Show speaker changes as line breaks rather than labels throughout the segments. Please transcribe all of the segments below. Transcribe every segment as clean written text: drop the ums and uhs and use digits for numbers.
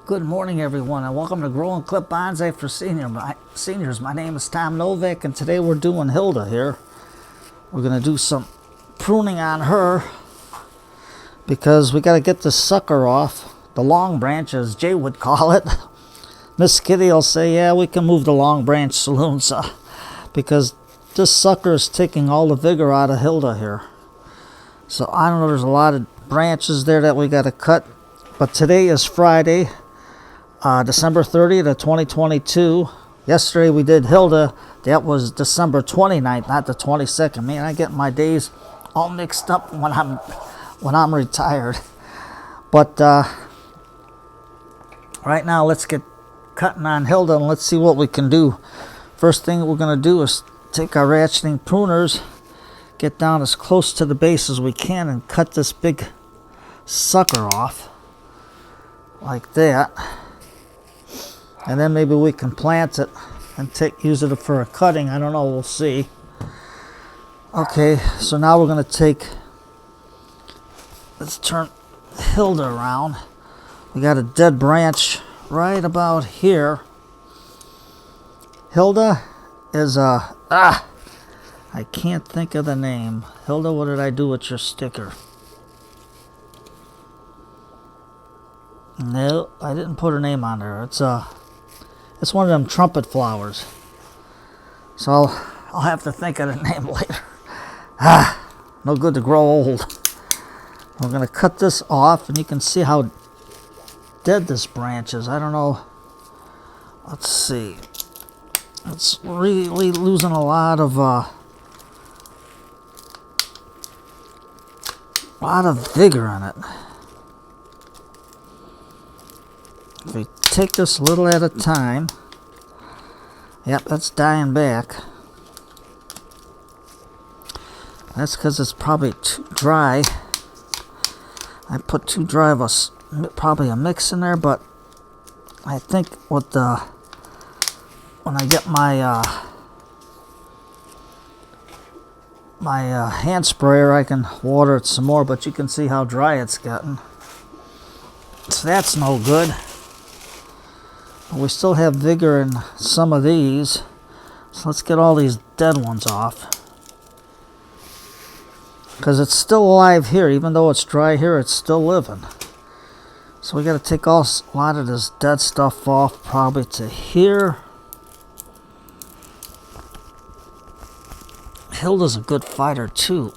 Good morning, everyone, and welcome to Grow and Clip Bonsai for Seniors. My name is Tom Novak, and today we're doing Hilda here. We're going to do some pruning on her because we got to get this sucker off, the long branch, as Jay would call it. Miss Kitty will say, yeah, we can move the long branch saloon, because this sucker is taking all the vigor out of Hilda here. So I don't know, there's a lot of branches there that we got to cut, but today is Friday. December 30th of 2022. Yesterday we did Hilda. That was December 29th, not the 22nd. Man, I get my days all mixed up when I'm retired. But right now, let's get cutting on Hilda and let's see what we can do. First thing we're going to do is take our ratcheting pruners, get down as close to the base as we can, and cut this big sucker off like that. And then maybe we can plant it and use it for a cutting. I don't know, we'll see. Okay, so now we're going to let's turn Hilda around. We got a dead branch right about here. Hilda is I can't think of the name. Hilda, what did I do with your sticker? No, I didn't put her name on there. It's one of them trumpet flowers. So I'll have to think of the name later. No good to grow old. We're going to cut this off, and you can see how dead this branch is. I don't know. Let's see. It's really losing a lot of vigor in it. If we take this a little at a time. Yep, that's dying back. That's because it's probably too dry. I put too dry of probably a mix in there, but I think when I get my hand sprayer, I can water it some more, but you can see how dry it's getting. So that's no good. We still have vigor in some of these, so let's get all these dead ones off, because it's still alive here. Even though it's dry here, it's still living. So we got to take a lot of this dead stuff off, probably to here. Hilda's a good fighter too.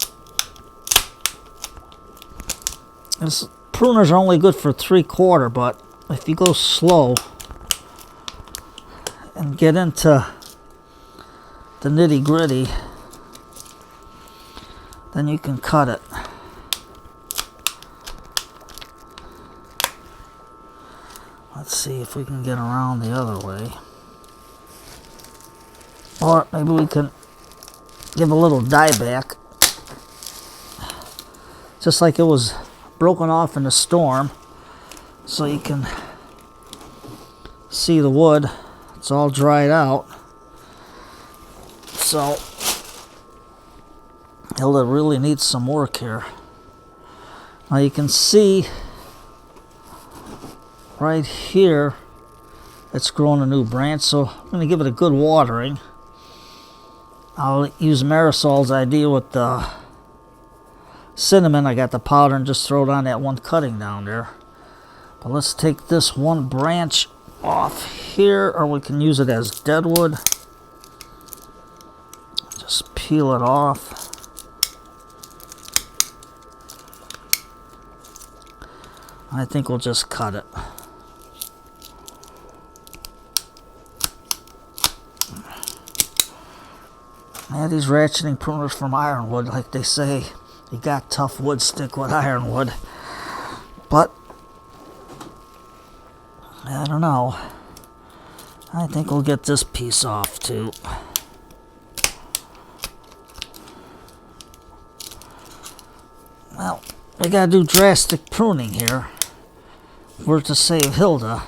This pruners are only good for 3/4, but if you go slow and get into the nitty-gritty, then you can cut it. Let's see if we can get around the other way. Or maybe we can give a little dieback, just like it was broken off in the storm, so you can see the wood. It's all dried out. So Hilda really needs some work here. Now you can see right here it's grown a new branch, so I'm going to give it a good watering. I'll use Marisol's idea with the cinnamon. I got the powder and just throw it on that one cutting down there. But let's take this one branch off here, or we can use it as deadwood. Just peel it off. I think we'll just cut it. Yeah, these ratcheting pruners from ironwood, like they say, you got tough wood, stick with ironwood. But I don't know. I think we'll get this piece off too. Well, we gotta do drastic pruning here. We're to save Hilda.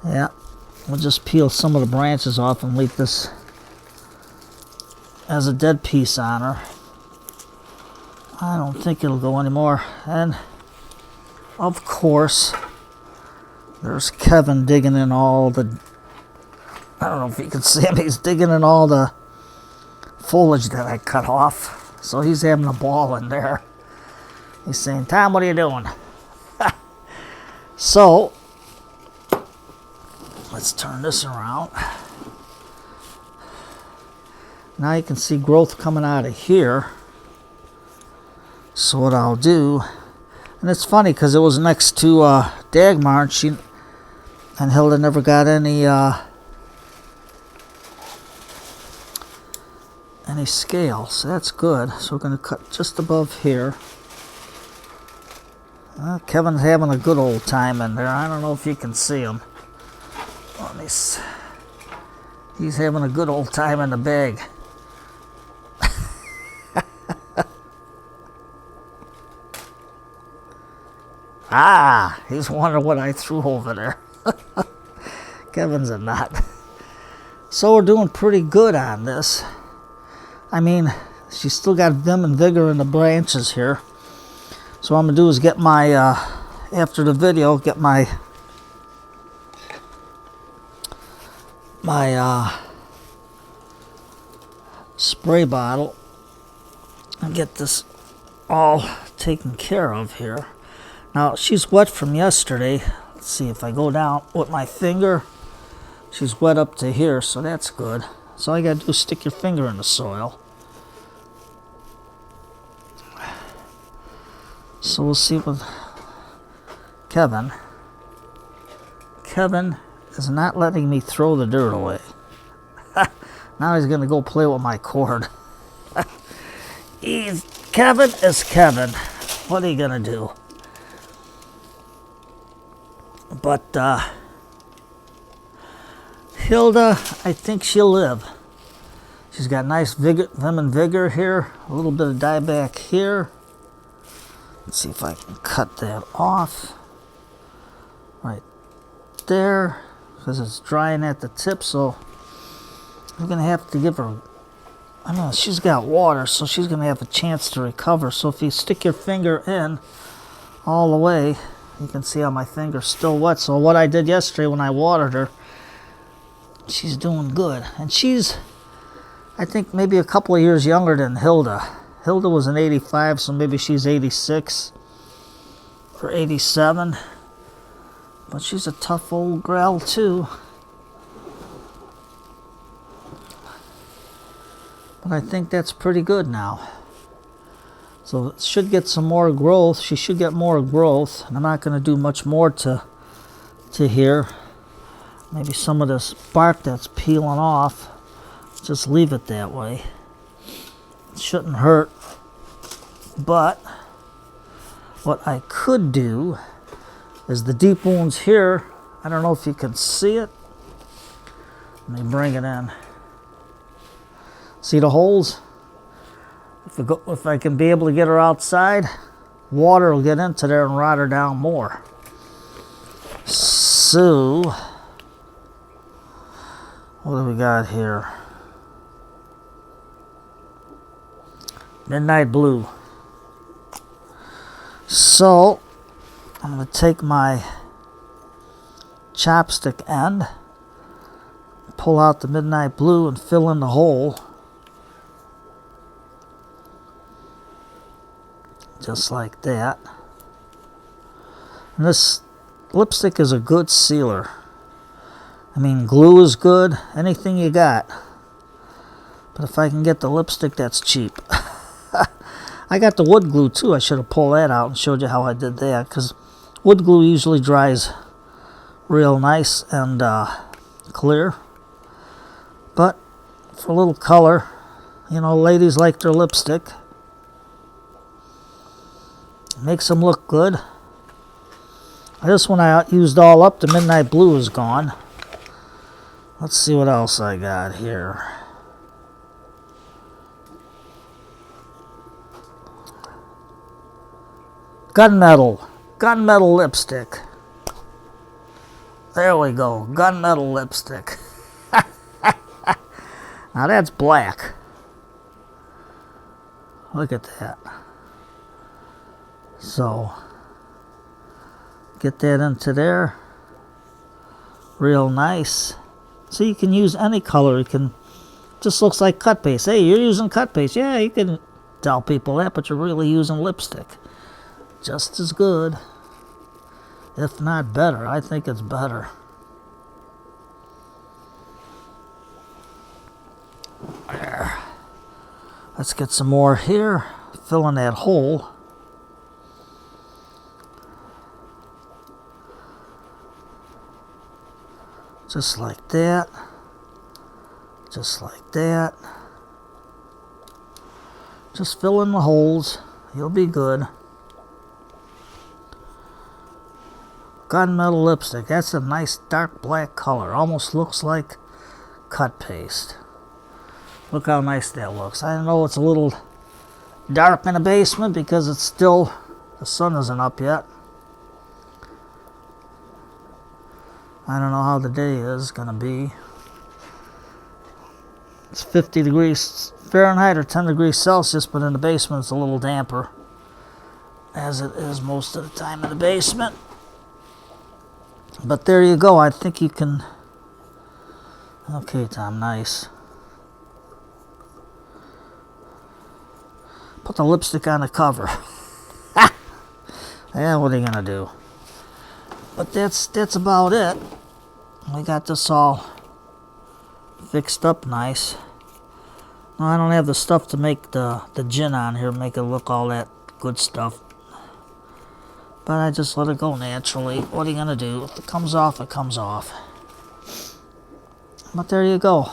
Yeah, we'll just peel some of the branches off and leave this as a dead piece on her. I don't think it'll go anymore. And of course, there's Kevin digging in all the, I don't know if you can see him, he's digging in all the foliage that I cut off. So he's having a ball in there. He's saying, Tom, what are you doing? So, let's turn this around. Now you can see growth coming out of here. So what I'll do, and it's funny because it was next to Dagmar, and Hilda never got any scale, so that's good. So we're going to cut just above here. Kevin's having a good old time in there. I don't know if you can see him. Let me see. He's having a good old time in the bag. Ah, he's wondering what I threw over there. Kevin's a nut. So we're doing pretty good on this. I mean, she's still got vim and vigor in the branches here. So what I'm going to do is get my, after the video, get my spray bottle and get this all taken care of here. Now, she's wet from yesterday. Let's see if I go down with my finger. She's wet up to here, so that's good. So all you got to do is stick your finger in the soil. So we'll see with Kevin. Kevin is not letting me throw the dirt away. Now he's going to go play with my cord. Kevin is Kevin. What are you going to do? But Hilda, I think she'll live. She's got nice vim and vigor here. A little bit of dieback here. Let's see if I can cut that off. Right there. Because it's drying at the tip, so I'm going to have to give her... I know she's got water, so she's going to have a chance to recover. So if you stick your finger in all the way... You can see how my finger's still wet. So what I did yesterday when I watered her, she's doing good. And she's, I think, maybe a couple of years younger than Hilda. Hilda was an 85, so maybe she's 86 or 87. But she's a tough old gal, too. But I think that's pretty good now. So it should get some more growth. She should get more growth. And I'm not going to do much more to here. Maybe some of this bark that's peeling off, just leave it that way. It shouldn't hurt. But what I could do is the deep wounds here. I don't know if you can see it. Let me bring it in. See the holes? If I can be able to get her outside, water will get into there and rot her down more. So, what do we got here? Midnight blue. So, I'm going to take my chopstick end, pull out the midnight blue and fill in the hole. Just like that. And this lipstick is a good sealer. I mean, glue is good, anything you got. But if I can get the lipstick, that's cheap. I got the wood glue too. I should have pulled that out and showed you how I did that, because wood glue usually dries real nice and clear. But for a little color, you know, ladies like their lipstick. Makes them look good. This one I used all up. The midnight blue is gone. Let's see what else I got here. Gunmetal lipstick. There we go, gunmetal lipstick. Now that's black. Look at that. So, get that into there. Real nice. So you can use any color. You can, just looks like cut paste. Hey, you're using cut paste. Yeah, you can tell people that, but you're really using lipstick. Just as good, if not better. I think it's better. There. Let's get some more here. Fill in that hole. Just like that. Just like that. Just fill in the holes. You'll be good. Gunmetal lipstick. That's a nice dark black color. Almost looks like cut paste. Look how nice that looks. I know it's a little dark in the basement because it's still, the sun isn't up yet. I don't know how the day is going to be. It's 50 degrees Fahrenheit or 10 degrees Celsius, but in the basement it's a little damper, as it is most of the time in the basement. But there you go. I think you can... Okay, Tom, nice. Put the lipstick on the cover. Yeah, what are you going to do? But that's about it. We got this all fixed up nice. No, I don't have the stuff to make the gin on here, make it look all that good stuff. But I just let it go naturally. What are you going to do? If it comes off, it comes off. But there you go.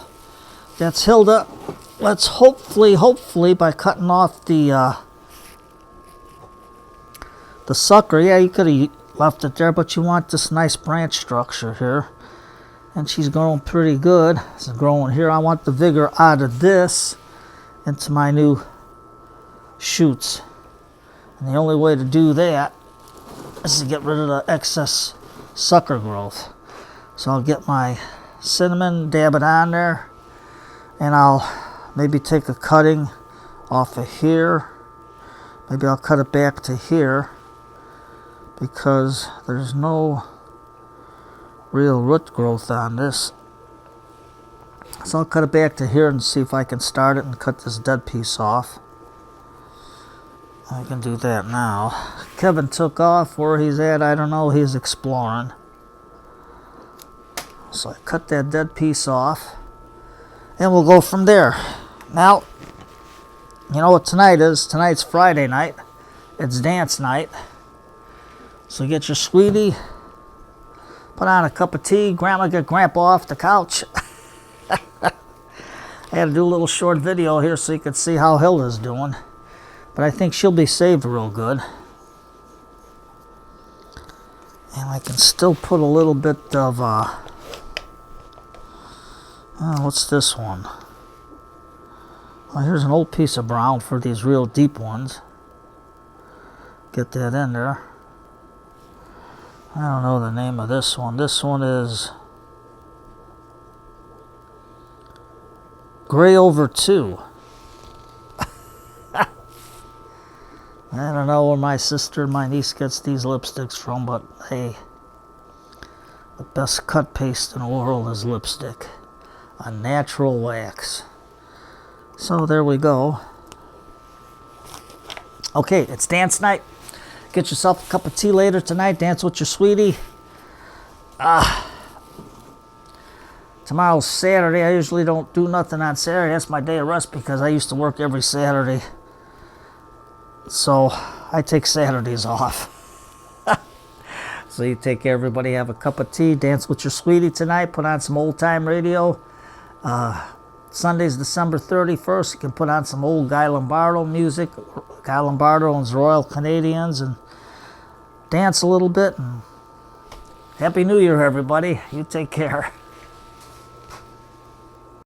That's Hilda. Let's hopefully, by cutting off the sucker, yeah, you could have left it there, but you want this nice branch structure here. And she's growing pretty good. It's growing here. I want the vigor out of this into my new shoots. And the only way to do that is to get rid of the excess sucker growth. So I'll get my cinnamon, dab it on there, and I'll maybe take a cutting off of here. Maybe I'll cut it back to here because there's no real root growth on this. So I'll cut it back to here and see if I can start it and cut this dead piece off. I can do that now. Kevin took off. Where he's at, I don't know. He's exploring. So I cut that dead piece off. And we'll go from there. Now, you know what tonight is? Tonight's Friday night. It's dance night. So get your sweetie. Put on a cup of tea. Grandma, get Grandpa off the couch. I had to do a little short video here so you could see how Hilda's doing. But I think she'll be saved real good. And I can still put a little bit of, what's this one? Well, here's an old piece of brown for these real deep ones. Get that in there. I don't know the name of this one. This one is Gray Over 2. I don't know where my sister and my niece gets these lipsticks from, but hey, the best cut paste in the world is lipstick. A natural wax. So there we go. Okay, it's dance night. Get yourself a cup of tea later tonight. Dance with your sweetie. Tomorrow's Saturday. I usually don't do nothing on Saturday. That's my day of rest because I used to work every Saturday. So I take Saturdays off. So you take care, everybody. Have a cup of tea. Dance with your sweetie tonight. Put on some old time radio. Sunday's December 31st. You can put on some old Guy Lombardo music. Guy Lombardo and his Royal Canadians, and dance a little bit. And Happy New Year, everybody. You take care.